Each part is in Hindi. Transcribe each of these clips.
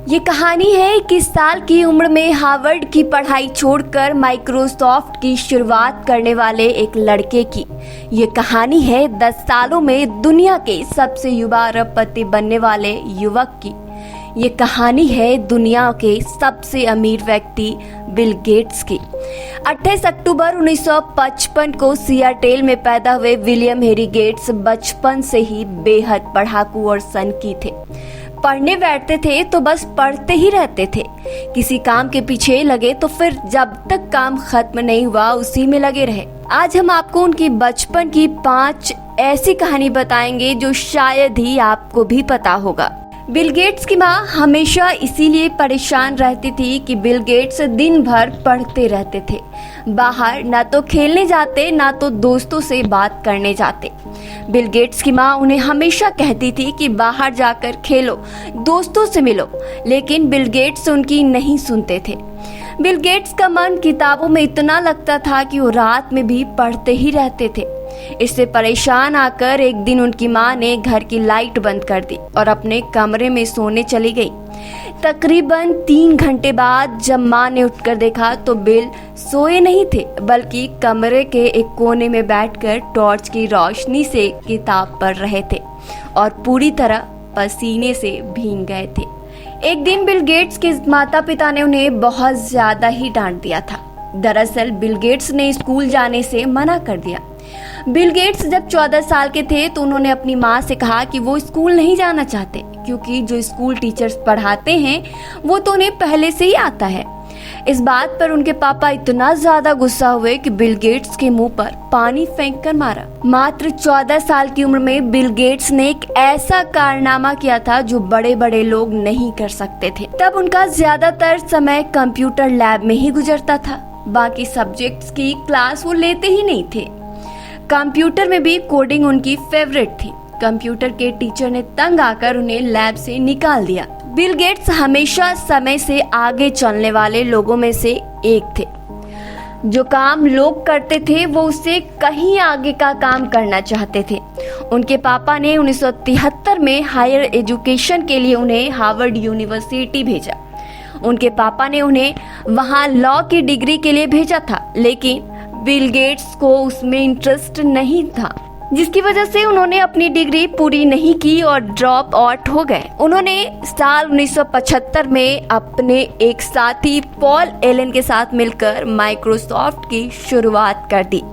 ये कहानी है 21 साल की उम्र में हार्वर्ड की पढ़ाई छोड़कर माइक्रोसॉफ्ट की शुरुआत करने वाले एक लड़के की। ये कहानी है 10 सालों में दुनिया के सबसे युवा अरबपति बनने वाले युवक की। ये कहानी है दुनिया के सबसे अमीर व्यक्ति बिल गेट्स की। 28 अक्टूबर 1955 को सियाटल में पैदा हुए विलियम हेरी गेट्स बचपन से ही बेहद पढ़ाकू और सनकी थे। पढ़ने बैठते थे तो बस पढ़ते ही रहते थे। किसी काम के पीछे लगे तो फिर जब तक काम खत्म नहीं हुआ उसी में लगे रहे। आज हम आपको उनकी बचपन की 5 ऐसी कहानी बताएंगे जो शायद ही आपको भी पता होगा। बिल गेट्स की माँ हमेशा इसीलिए परेशान रहती थी कि बिल गेट्स दिन भर पढ़ते रहते थे। बाहर ना तो खेलने जाते ना तो दोस्तों से बात करने जाते। बिल गेट्स की माँ उन्हें हमेशा कहती थी कि बाहर जाकर खेलो, दोस्तों से मिलो, लेकिन बिल गेट्स उनकी नहीं सुनते थे। बिल गेट्स का मन किताबों में इतना लगता था कि वो रात में भी पढ़ते ही रहते थे। इससे परेशान आकर एक दिन उनकी माँ ने घर की लाइट बंद कर दी और अपने कमरे में सोने चली गई। तकरीबन 3 घंटे बाद जब माँ ने उठकर देखा तो बिल सोए नहीं थे, बल्कि कमरे के एक कोने में बैठकर टॉर्च की रोशनी से किताब पढ़ रहे थे और पूरी तरह पसीने से भीग गए थे। एक दिन बिल गेट्स के माता पिता ने उन्हें बहुत ज्यादा ही डांट दिया था। दरअसल बिल गेट्स ने स्कूल जाने से मना कर दिया। बिल गेट्स जब 14 साल के थे तो उन्होंने अपनी माँ से कहा कि वो स्कूल नहीं जाना चाहते, क्योंकि जो स्कूल टीचर्स पढ़ाते हैं वो तो उन्हें पहले से ही आता है। इस बात पर उनके पापा इतना ज्यादा गुस्सा हुए कि बिल गेट्स के मुंह पर पानी फेंक कर मारा। मात्र 14 साल की उम्र में बिल गेट्स ने एक ऐसा कारनामा किया था जो बड़े बड़े लोग नहीं कर सकते थे। तब उनका ज्यादातर समय कंप्यूटर लैब में ही गुजरता था। बाकी सब्जेक्ट्स की क्लास वो लेते ही नहीं थे। कंप्यूटर में भी कोडिंग उनकी फेवरेट थी। कंप्यूटर के टीचर ने तंग आकर उन्हें लैब से निकाल दिया। बिल गेट्स हमेशा समय से आगे चलने वाले लोगों में से एक थे। जो काम लोग करते थे वो उससे कहीं आगे का काम करना चाहते थे। उनके पापा ने 1973 में हायर एजुकेशन के लिए उन्हें हार्वर्ड यूनिवर्सिटी भेजा। उनके पापा ने उन्हें वहां लॉ की डिग्री के लिए भेजा था, लेकिन बिल गेट्स को उसमें इंटरेस्ट नहीं था, जिसकी वजह से उन्होंने अपनी डिग्री पूरी नहीं की और ड्रॉप आउट हो गए। उन्होंने साल 1975 में अपने एक साथी पॉल एलन के साथ मिलकर माइक्रोसॉफ्ट की शुरुआत कर दी।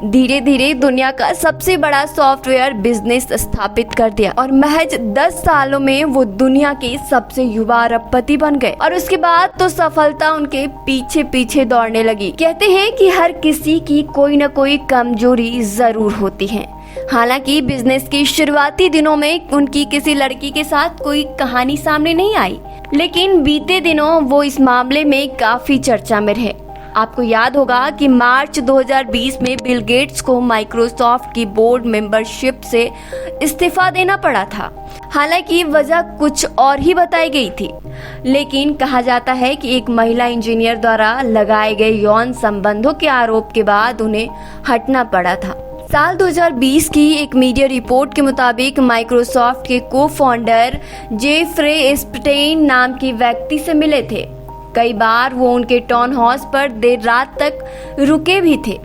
धीरे धीरे दुनिया का सबसे बड़ा सॉफ्टवेयर बिजनेस स्थापित कर दिया और महज 10 सालों में वो दुनिया के सबसे युवा अरबपति बन गए। और उसके बाद तो सफलता उनके पीछे पीछे दौड़ने लगी। कहते हैं कि हर किसी की कोई न कोई कमजोरी जरूर होती है। हालांकि बिजनेस के शुरुआती दिनों में उनकी किसी लड़की के साथ कोई कहानी सामने नहीं आई, लेकिन बीते दिनों वो इस मामले में काफी चर्चा में रहे। आपको याद होगा कि मार्च 2020 में बिल गेट्स को माइक्रोसॉफ्ट की बोर्ड मेंबरशिप से इस्तीफा देना पड़ा था। हालांकि वजह कुछ और ही बताई गई थी, लेकिन कहा जाता है कि एक महिला इंजीनियर द्वारा लगाए गए यौन संबंधों के आरोप के बाद उन्हें हटना पड़ा था। साल 2020 की एक मीडिया रिपोर्ट के मुताबिक माइक्रोसॉफ्ट के को-फाउंडर जेफ्रे एस्पटेन नाम के व्यक्ति से मिले थे। कई बार वो उनके टाउन हाउस पर देर रात तक रुके भी थे।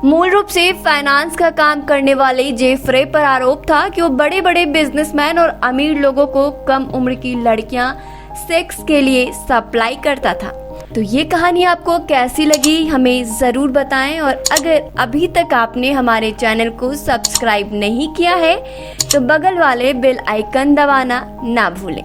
मूल रूप से फाइनेंस का काम करने वाले जेफ्रे पर आरोप था कि वो बड़े बड़े बिजनेसमैन और अमीर लोगों को कम उम्र की लड़कियां सेक्स के लिए सप्लाई करता था। तो ये कहानी आपको कैसी लगी हमें ज़रूर बताएं, और अगर अभी तक आपने हमारे चैनल को सब्सक्राइब नहीं किया है तो बगल वाले बेल आइकन दबाना ना भूलें।